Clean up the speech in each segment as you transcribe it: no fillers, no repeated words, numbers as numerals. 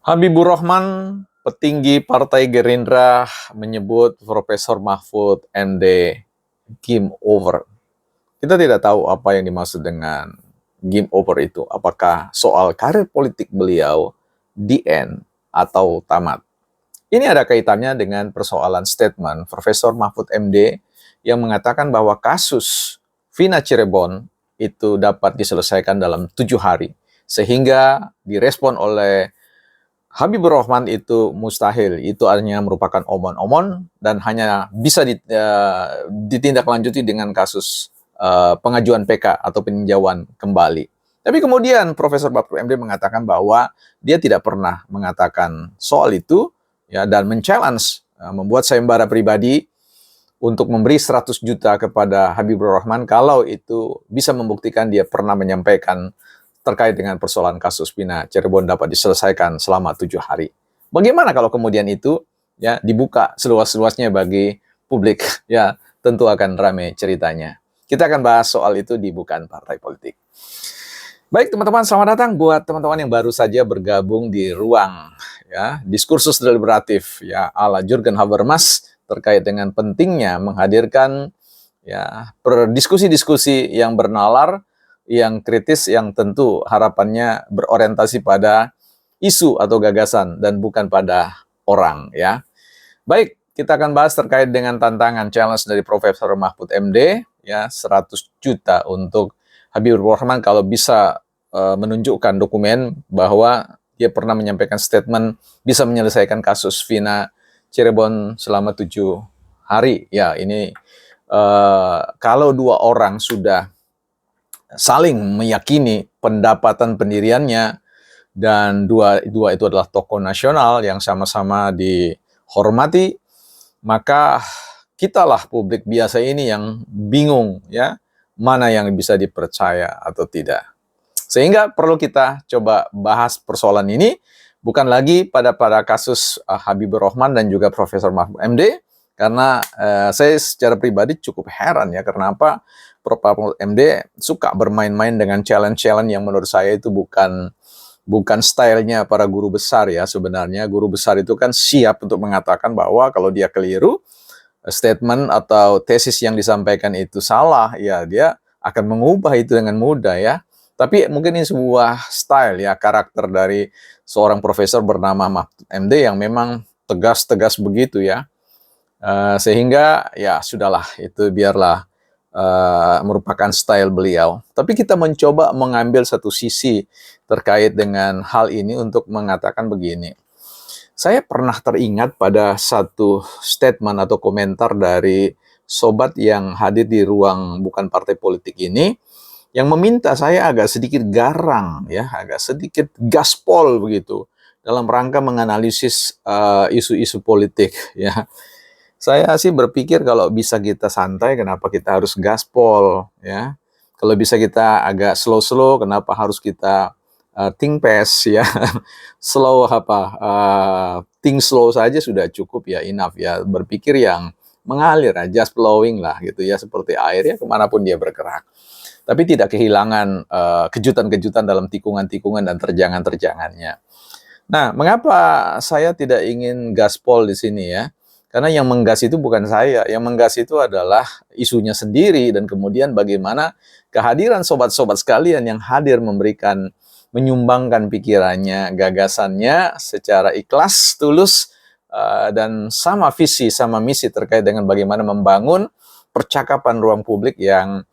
Habibur Rahman, petinggi Partai Gerindra, menyebut Profesor Mahfud MD game over. Kita tidak tahu apa yang dimaksud dengan game over itu. Apakah soal karir politik beliau di end atau tamat? Ini ada kaitannya dengan persoalan statement Profesor Mahfud MD yang mengatakan bahwa kasus Vina Cirebon itu dapat diselesaikan dalam 7 hari. Sehingga direspon oleh Habibur Rahman itu mustahil, itu hanya merupakan omon-omon dan hanya bisa ditindaklanjuti dengan kasus pengajuan PK atau peninjauan kembali. Tapi kemudian Profesor Mahfud MD mengatakan bahwa dia tidak pernah mengatakan soal itu, ya, dan men-challenge, membuat sayembara pribadi untuk memberi 100 juta kepada Habibur Rahman kalau itu bisa membuktikan dia pernah menyampaikan terkait dengan persoalan kasus Vina Cirebon dapat diselesaikan selama 7 hari. Bagaimana kalau kemudian itu ya dibuka seluas-luasnya bagi publik? Ya, tentu akan ramai ceritanya. Kita akan bahas soal itu di Bukan Partai Politik. Baik teman-teman, selamat datang buat teman-teman yang baru saja bergabung di ruang ya diskursus deliberatif ya ala Jurgen Habermas terkait dengan pentingnya menghadirkan ya diskusi-diskusi yang bernalar, yang kritis, yang tentu harapannya berorientasi pada isu atau gagasan dan bukan pada orang ya. Baik, kita akan bahas terkait dengan tantangan challenge dari Profesor Mahfud MD ya 100 juta untuk Habibur Rahman kalau bisa menunjukkan dokumen bahwa dia pernah menyampaikan statement bisa menyelesaikan kasus Vina Cirebon selama 7 hari. Ya, ini kalau dua orang sudah saling meyakini pendapatan pendiriannya dan dua itu adalah tokoh nasional yang sama-sama dihormati, maka kitalah publik biasa ini yang bingung ya mana yang bisa dipercaya atau tidak. Sehingga perlu kita coba bahas persoalan ini bukan lagi pada kasus Habibur Rahman dan juga Profesor Mahfud MD, karena saya secara pribadi cukup heran ya kenapa Prof. Mahfud MD suka bermain-main dengan challenge-challenge yang menurut saya itu bukan stylenya para guru besar ya. Sebenarnya guru besar itu kan siap untuk mengatakan bahwa kalau dia keliru, statement atau tesis yang disampaikan itu salah, ya dia akan mengubah itu dengan mudah ya. Tapi mungkin ini sebuah style ya, karakter dari seorang profesor bernama Mahfud MD yang memang tegas-tegas begitu ya. Sehingga ya sudahlah, itu biarlah merupakan style beliau. Tapi kita mencoba mengambil satu sisi terkait dengan hal ini untuk mengatakan begini. Saya pernah teringat pada satu statement atau komentar dari sobat yang hadir di ruang Bukan Partai Politik ini, yang meminta saya agak sedikit garang, ya, agak sedikit gaspol begitu, dalam rangka menganalisis isu-isu politik. Ya, saya sih berpikir kalau bisa kita santai, kenapa kita harus gaspol? Ya, kalau bisa kita agak slow-slow, kenapa harus kita think fast ya, slow think slow saja sudah cukup ya, enough ya, berpikir yang mengalir, just flowing lah gitu ya, seperti air ya kemanapun dia bergerak. Tapi tidak kehilangan kejutan-kejutan dalam tikungan-tikungan dan terjangan-terjangannya. Nah, mengapa saya tidak ingin gaspol di sini ya? Karena yang menggas itu bukan saya, yang menggas itu adalah isunya sendiri dan kemudian bagaimana kehadiran sobat-sobat sekalian yang hadir menyumbangkan pikirannya, gagasannya secara ikhlas, tulus, dan sama visi, sama misi terkait dengan bagaimana membangun percakapan ruang publik yang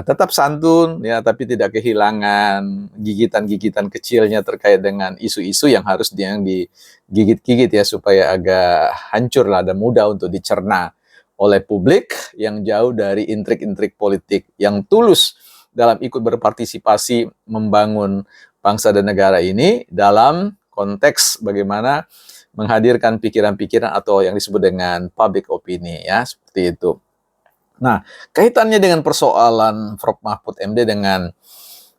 tetap santun ya, tapi tidak kehilangan gigitan-gigitan kecilnya terkait dengan isu-isu yang harus digigit-gigit ya, supaya agak hancur lah dan mudah untuk dicerna oleh publik yang jauh dari intrik-intrik politik, yang tulus dalam ikut berpartisipasi membangun bangsa dan negara ini dalam konteks bagaimana menghadirkan pikiran-pikiran atau yang disebut dengan public opinion ya, seperti itu. Nah, kaitannya dengan persoalan Prof. Mahfud MD dengan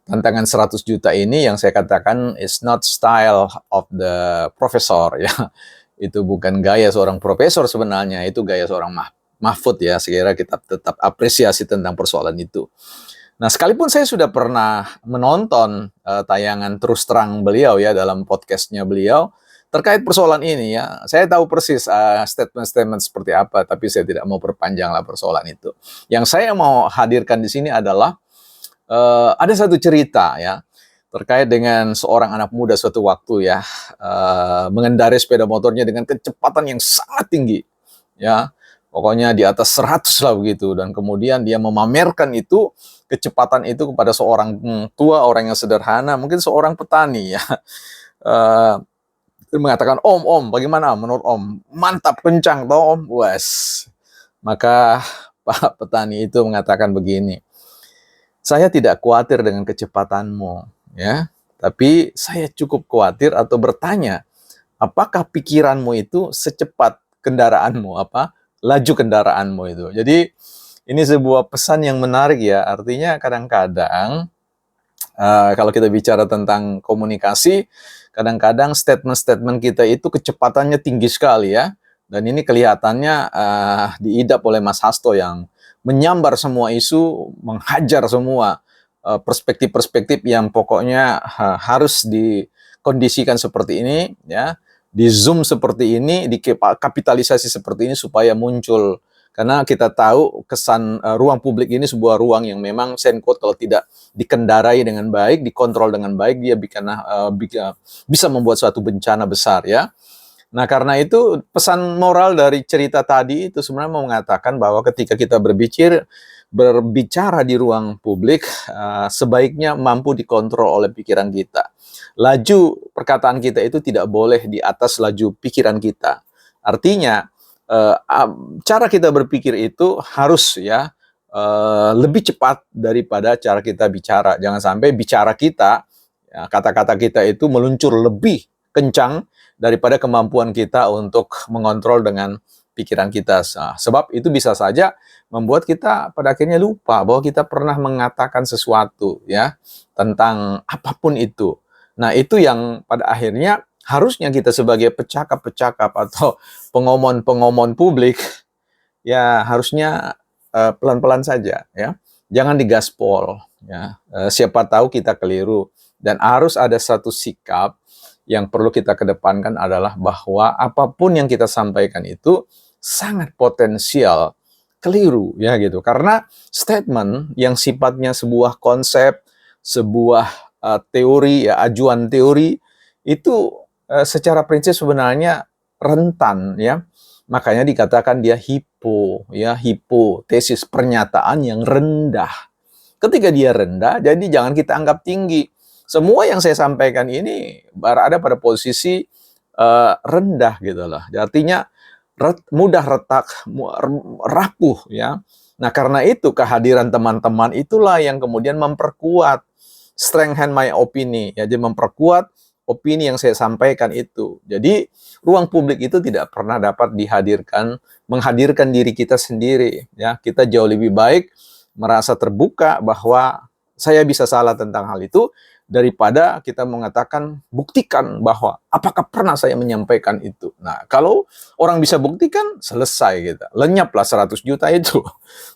tantangan 100 juta ini, yang saya katakan is not style of the professor ya. Itu bukan gaya seorang profesor sebenarnya, itu gaya seorang Mahfud ya. Sekira kita tetap apresiasi tentang persoalan itu. Nah, sekalipun saya sudah pernah menonton tayangan terus terang beliau ya dalam podcastnya beliau terkait persoalan ini ya, saya tahu persis statement-statement seperti apa, tapi saya tidak mau perpanjanglah persoalan itu. Yang saya mau hadirkan di sini adalah ada satu cerita ya terkait dengan seorang anak muda suatu waktu ya mengendarai sepeda motornya dengan kecepatan yang sangat tinggi ya, pokoknya di atas 100 lah begitu, dan kemudian dia memamerkan itu kecepatan itu kepada seorang tua, orang yang sederhana, mungkin seorang petani ya. Eh, dia mengatakan, om, bagaimana menurut om? Mantap, kencang toh om? Wes. Maka Pak petani itu mengatakan begini, saya tidak khawatir dengan kecepatanmu, ya, tapi saya cukup khawatir atau bertanya, apakah pikiranmu itu secepat kendaraanmu, laju kendaraanmu itu. Jadi ini sebuah pesan yang menarik ya, artinya kadang-kadang kalau kita bicara tentang komunikasi, kadang-kadang statement-statement kita itu kecepatannya tinggi sekali ya, dan ini kelihatannya diidap oleh Mas Hasto yang menyambar semua isu, menghajar semua perspektif-perspektif yang pokoknya harus dikondisikan seperti ini ya, di zoom seperti ini, dikapitalisasi seperti ini supaya muncul. Karena kita tahu kesan ruang publik ini sebuah ruang yang memang quote, kalau tidak dikendarai dengan baik, dikontrol dengan baik, dia bisa membuat suatu bencana besar ya. Nah, karena itu pesan moral dari cerita tadi itu sebenarnya mau mengatakan bahwa ketika kita berbicara di ruang publik, sebaiknya mampu dikontrol oleh pikiran kita. Laju perkataan kita itu tidak boleh di atas laju pikiran kita. Artinya, cara kita berpikir itu harus ya lebih cepat daripada cara kita bicara. Jangan sampai bicara kita, ya, kata-kata kita itu meluncur lebih kencang daripada kemampuan kita untuk mengontrol dengan pikiran kita. Sebab itu bisa saja membuat kita pada akhirnya lupa bahwa kita pernah mengatakan sesuatu ya tentang apapun itu. Nah, itu yang pada akhirnya harusnya kita sebagai pecakap-pecakap atau pengomon-pengomon publik ya harusnya pelan-pelan saja ya. Jangan digaspol ya. Siapa tahu kita keliru, dan harus ada satu sikap yang perlu kita kedepankan adalah bahwa apapun yang kita sampaikan itu sangat potensial keliru ya gitu. Karena statement yang sifatnya sebuah konsep, sebuah teori ya, ajuan teori itu secara prinsip sebenarnya rentan ya. Makanya dikatakan dia hipotesis, pernyataan yang rendah. Ketika dia rendah, jadi jangan kita anggap tinggi. Semua yang saya sampaikan ini berada pada posisi rendah gitu loh. Artinya mudah retak, rapuh ya. Nah, karena itu kehadiran teman-teman itulah yang kemudian memperkuat strengthen my opinion ya, jadi memperkuat opini yang saya sampaikan itu. Jadi ruang publik itu tidak pernah dapat menghadirkan diri kita sendiri ya. Kita jauh lebih baik merasa terbuka bahwa saya bisa salah tentang hal itu daripada kita mengatakan buktikan bahwa apakah pernah saya menyampaikan itu. Nah, kalau orang bisa buktikan, selesai gitu. Lenyaplah 100 juta itu.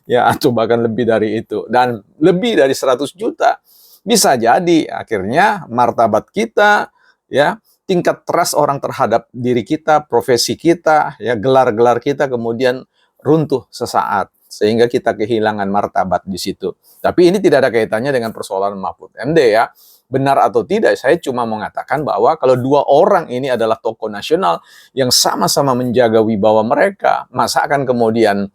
Ya, atau bahkan lebih dari itu. Dan lebih dari 100 juta bisa jadi akhirnya martabat kita ya, tingkat trust orang terhadap diri kita, profesi kita, ya gelar-gelar kita kemudian runtuh sesaat sehingga kita kehilangan martabat di situ. Tapi ini tidak ada kaitannya dengan persoalan Mahfud MD ya. Benar atau tidak, saya cuma mengatakan bahwa kalau dua orang ini adalah tokoh nasional yang sama-sama menjaga wibawa mereka, masa akan kemudian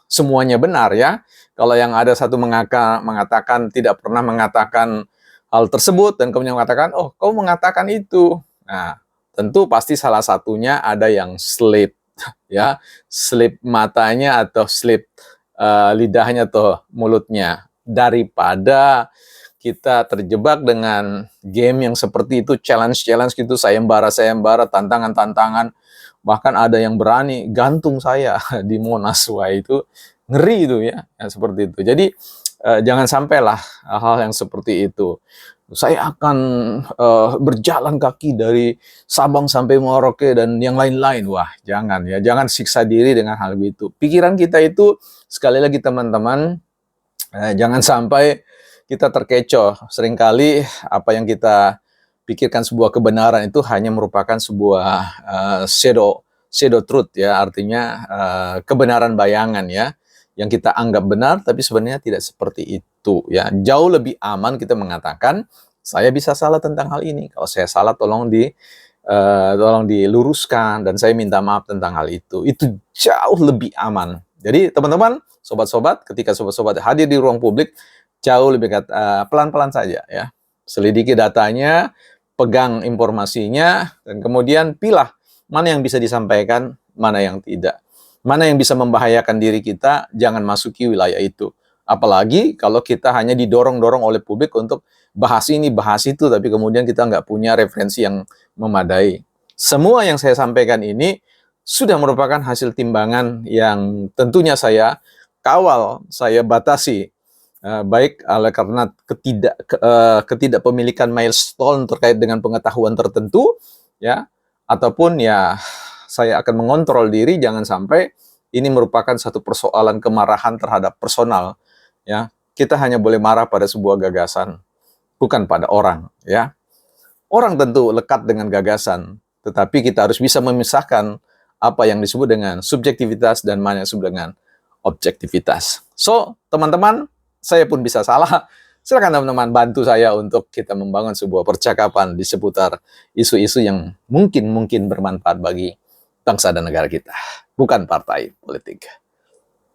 semuanya benar ya. Kalau yang ada satu mengatakan tidak pernah mengatakan hal tersebut dan kemudian mengatakan, oh kau mengatakan itu. Nah, tentu pasti salah satunya ada yang slip ya, slip matanya atau slip lidahnya atau mulutnya, daripada kita terjebak dengan game yang seperti itu, challenge gitu, sayembara, tantangan, bahkan ada yang berani gantung saya di Monas. Wah, itu ngeri itu ya, seperti itu. Jadi jangan sampailah hal yang seperti itu. Saya akan berjalan kaki dari Sabang sampai Merauke dan yang lain-lain. Wah, jangan ya, jangan siksa diri dengan hal itu. Pikiran kita itu, sekali lagi teman-teman, Jangan sampai kita terkecoh. Seringkali apa yang kita pikirkan sebuah kebenaran itu hanya merupakan sebuah shadow truth ya, artinya kebenaran bayangan ya, yang kita anggap benar tapi sebenarnya tidak seperti itu ya. Jauh lebih aman kita mengatakan saya bisa salah tentang hal ini. Kalau saya salah tolong diluruskan dan saya minta maaf tentang hal itu. Itu jauh lebih aman. Jadi teman-teman, sobat-sobat, ketika sobat-sobat hadir di ruang publik, jauh lebih pelan-pelan saja ya. Selidiki datanya, pegang informasinya, dan kemudian pilah mana yang bisa disampaikan, mana yang tidak. Mana yang bisa membahayakan diri kita, jangan masuki wilayah itu. Apalagi kalau kita hanya didorong-dorong oleh publik untuk bahas ini, bahas itu, tapi kemudian kita nggak punya referensi yang memadai. Semua yang saya sampaikan ini sudah merupakan hasil timbangan yang tentunya saya kawal, saya batasi, baik oleh karena ketidakpemilikan milestone terkait dengan pengetahuan tertentu, ya, ataupun ya saya akan mengontrol diri jangan sampai ini merupakan satu persoalan kemarahan terhadap personal, ya. Kita hanya boleh marah pada sebuah gagasan, bukan pada orang, ya. Orang tentu lekat dengan gagasan, tetapi kita harus bisa memisahkan apa yang disebut dengan subjektivitas dan mana yang disebut dengan objektivitas. So, teman-teman, saya pun bisa salah. Silakan teman-teman bantu saya untuk kita membangun sebuah percakapan di seputar isu-isu yang mungkin bermanfaat bagi bangsa dan negara kita, bukan partai politik.